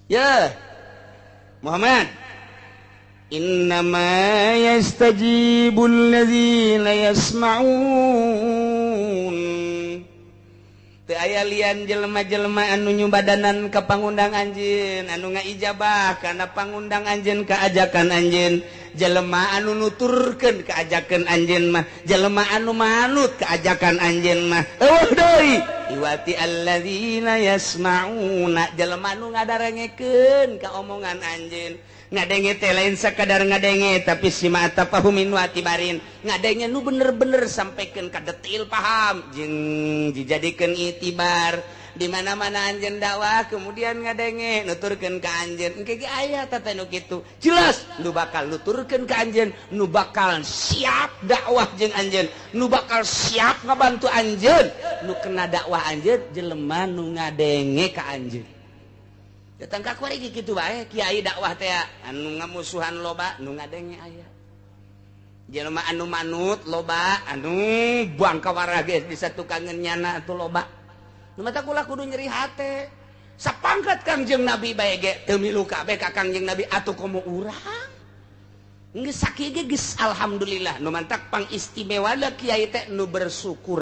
Ya Muhammad, innama yastajibul ladzina yasma'un. Teu aya lian jelema-jelema anu nyumbadanan ka pangundang anjeun, anu ngaijabah kana pangundang anjeun ka ajakan anjeun. Jelema anu nuturkeun ka ajakan anjeun mah, jelema anu manut ka ajakan anjeun mah. Eueuh deui, iwati alladzina yasma'una, jelema anu ngadarengekeun ka omongan anjeun. Ngadenge teh lain sakadar ngadenge tapi sima atafahumin wa tibarin, ngadenge nu bener-bener sampaikan ka detail paham jeung dijadikeun itibar di mana-mana anjeun dakwah kemudian ngadenge nuturkeun ka anjeun engke ge aya tata nu kitu jelas nu bakal nuturkeun ka anjeun nu bakal siap dakwah jeung anjeun nu bakal siap ngabantu anjeun nu kena dakwah anjeun jelema nu ngadenge ka anjeun. Datang ka kuari kitu bae kiai dakwah teh anu ngamusuhan loba nu ngadenge aya. Jelema anu manut loba, anu buang ka warage di satukangeun nyana atuh loba. Nu mata kula kudu nyeri hate. Sapangkat Kangjeng Nabi bae ge teu milu kabeh ka Kangjeng Nabi atuh komo urang. Geus sakieu ge geus alhamdulillah nu mantak pangistimewa kiai teh nu bersyukur.